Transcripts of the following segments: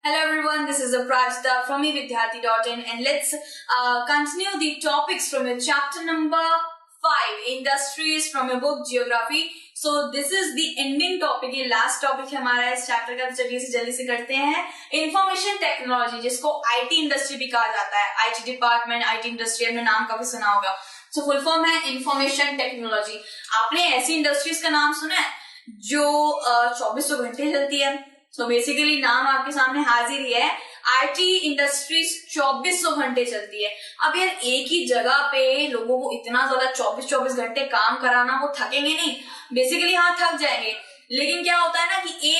Hello everyone, this is Aprajita from evidyarthi.in and let's continue the topics from your chapter number 5, Industries from your book Geography. So this is the ending topic, ये last topic है हमारा इस chapter का, चलिए इसे जल्दी से करते हैं। Information Technology, जिसको IT इंडस्ट्री भी कहा जाता है, IT डिपार्टमेंट, IT इंडस्ट्री, आपने नाम काफी सुना होगा। So full form है Information Technology। आपने ऐसी इंडस्ट्रीज का नाम सुना है जो 24 घंटे चलती है? तो बेसिकली नाम आपके सामने हाजिर ही है, आईटी इंडस्ट्रीज 24 घंटे चलती है। अब यार एक ही जगह पे लोगों को इतना ज्यादा 24 घंटे काम कराना, वो थकेंगे नहीं? बेसिकली हाँ, थक जाएंगे, लेकिन क्या होता है ना कि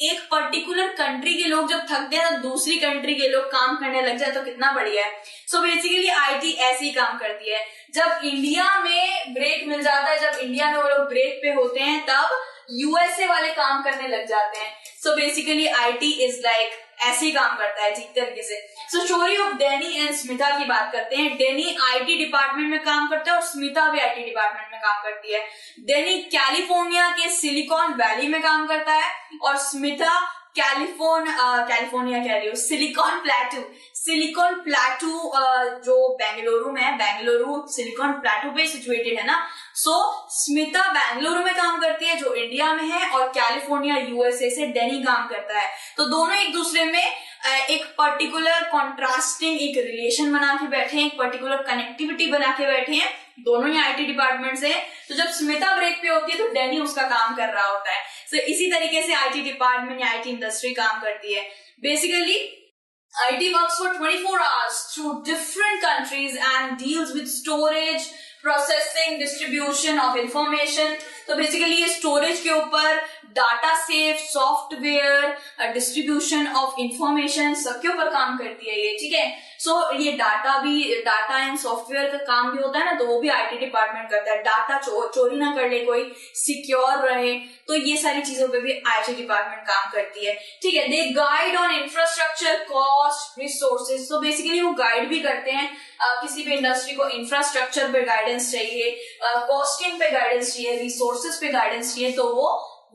एक पर्टिकुलर कंट्री के लोग जब थकते हैं तो दूसरी कंट्री के लोग काम करने लग जाए, तो कितना बढ़िया है। सो बेसिकली आईटी ऐसे ही काम करती है। जब इंडिया में ब्रेक मिल जाता है, जब इंडिया में वो लोग ब्रेक पे होते हैं, तब यूएसए वाले काम करने लग जाते हैं। So basically IT is like ऐसे ही काम करता है ठीक तरीके से। So story of Danny and Smita की बात करते हैं। डेनी आईटी डिपार्टमेंट में काम करता है और स्मिता भी आईटी डिपार्टमेंट में काम करती है। डेनी कैलिफोर्निया के सिलिकॉन वैली में काम करता है और स्मिता कैलिफोर्निया कह रही हूँ, सिलिकॉन प्लेटू जो बेंगलुरु में है, बेंगलुरु सिलिकॉन प्लेटू पे सिचुएटेड है ना। सो स्मिता बेंगलुरु में काम करती है जो इंडिया में है, और कैलिफोर्निया यूएसए से डेनी काम करता है। तो दोनों एक दूसरे में एक पर्टिकुलर कॉन्ट्रास्टिंग एक रिलेशन बना के बैठे हैं, एक पर्टिकुलर कनेक्टिविटी बना के बैठे हैं, दोनों ही आईटी डिपार्टमेंट से। तो जब स्मिता ब्रेक पे होती है तो डेनी उसका काम कर रहा होता है। सो इसी तरीके से आईटी डिपार्टमेंट या आईटी इंडस्ट्री काम करती है। Basically IT works for 24 hours through different countries and deals with storage, processing, distribution of information. तो बेसिकली ये स्टोरेज के ऊपर, data safe, software, distribution of information, सबके ऊपर काम करती है ये, ठीक है। सो ये डाटा एंड सॉफ्टवेयर का काम भी होता है ना, तो वो भी आईटी डिपार्टमेंट करता है। डाटा चोरी ना कर ले कोई, सिक्योर रहे, तो ये सारी चीजों पे भी आईटी डिपार्टमेंट काम करती है, ठीक है। They guide on infrastructure, cost, resources. तो बेसिकली वो गाइड भी करते हैं, किसी भी इंडस्ट्री को इंफ्रास्ट्रक्चर पे गाइडेंस चाहिए, कॉस्टिंग पे गाइडेंस चाहिए, रिसोर्सेज पे गाइडेंस चाहिए, तो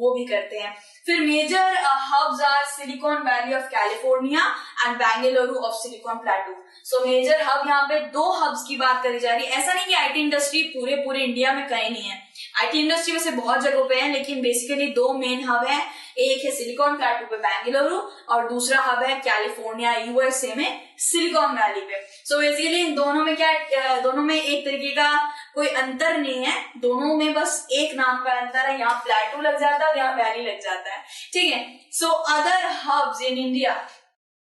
वो भी करते हैं। फिर major hubs are Silicon Valley of California and Bengaluru of Silicon Plateau. So major hub, यहाँ पे 2 हब्स की बात करी जा रही है। ऐसा नहीं कि आईटी इंडस्ट्री पूरे इंडिया में कहीं नहीं है, आईटी इंडस्ट्री वैसे बहुत जगहों पे है, लेकिन बेसिकली 2 मेन हब है। एक है सिलिकॉन प्लेटू पे बेंगलुरु, और दूसरा हब है कैलिफोर्निया यूएसए में सिलिकॉन वैली पे। सो बेसिकली इन दोनों में दोनों में एक तरीके का कोई अंतर नहीं है, दोनों में बस एक नाम का अंतर है, यहाँ प्लेटू लग जाता है, यहाँ वैली लग जाता है, ठीक है। So other hubs in India,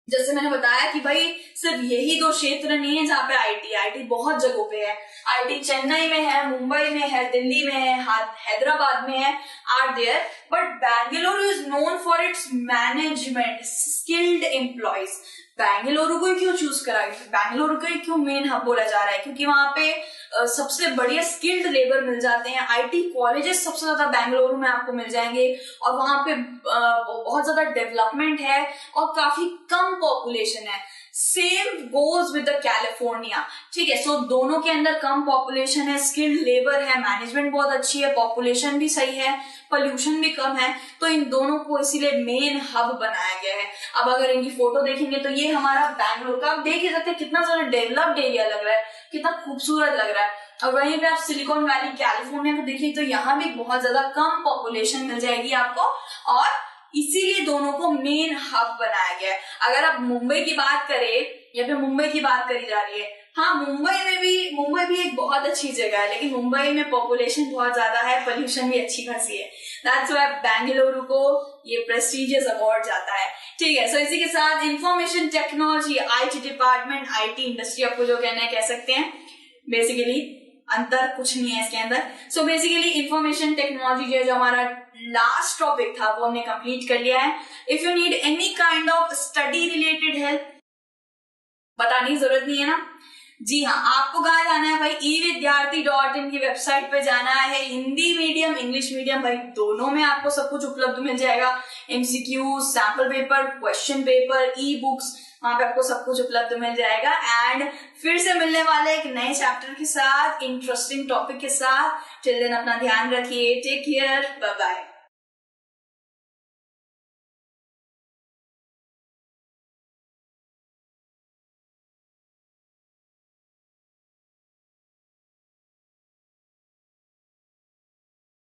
जैसे मैंने बताया कि भाई सिर्फ यही 2 क्षेत्र नहीं है जहाँ पे आईटी बहुत जगहों पे है। आईटी चेन्नई में है, मुंबई में है, दिल्ली में है, हैदराबाद में है, are there. But Bengaluru is known for its management, skilled employees. Bengaluru को क्यों चूज करा गया, बेंगलुरु को क्यों मेन हब बोला जा रहा है? क्योंकि वहां पे सबसे बढ़िया स्किल्ड लेबर मिल जाते हैं। आईटी कॉलेजेस सबसे ज्यादा बेंगलुरु में आपको मिल जाएंगे, और वहां पे बहुत ज्यादा डेवलपमेंट है और काफी कम पॉपुलेशन है। Same goes with the California, ठीक है। सो दोनों के अंदर कम पॉपुलेशन है, स्किल्ड लेबर है, मैनेजमेंट बहुत अच्छी है, पॉपुलेशन भी सही है, पोल्यूशन भी कम है, तो इन दोनों को इसीलिए मेन हब बनाया गया है। अब अगर इनकी फोटो देखेंगे तो ये हमारा बेंगलुरु का, आप देख ही सकते हैं कितना ज्यादा डेवलप्ड एरिया लग रहा है, कितना खूबसूरत लग रहा है। और वहीं पे आप सिलिकॉन वैली कैलिफोर्निया को देखिए तो यहाँ भी बहुत ज्यादा कम पॉपुलेशन मिल जाएगी आपको, और इसीलिए दोनों को मेन हब बनाया गया है। अगर आप मुंबई की बात करें, या फिर मुंबई की बात करी जा रही है, हाँ मुंबई भी एक बहुत अच्छी जगह है, लेकिन मुंबई में पॉपुलेशन बहुत ज्यादा है, पोल्यूशन भी अच्छी खासी है। दैट्स व्हाई बेंगलुरु को ये प्रेस्टिजियस अवार्ड जाता है, ठीक है। सो इसी के साथ information technology, IT department, IT industry, आपको जो कहना है कह सकते हैं। बेसिकली अंतर कुछ नहीं है इसके अंदर। सो बेसिकली इंफॉर्मेशन टेक्नोलॉजी जो हमारा लास्ट टॉपिक था वो हमने कंप्लीट कर लिया है। If you need any kind of study related help, बताने की जरूरत नहीं है ना। जी हाँ, आपको कहाँ जाना है भाई? evidyarthi.in की वेबसाइट पे जाना है। हिंदी मीडियम, इंग्लिश मीडियम, भाई दोनों में आपको सब कुछ उपलब्ध मिल जाएगा। MCQ, sample paper, question paper, e books, वहां पे आपको सब कुछ उपलब्ध मिल जाएगा। एंड फिर से मिलने वाले एक नए चैप्टर के साथ, इंटरेस्टिंग टॉपिक के साथ। टिल देन अपना ध्यान रखिए, टेक केयर, बाय बाय।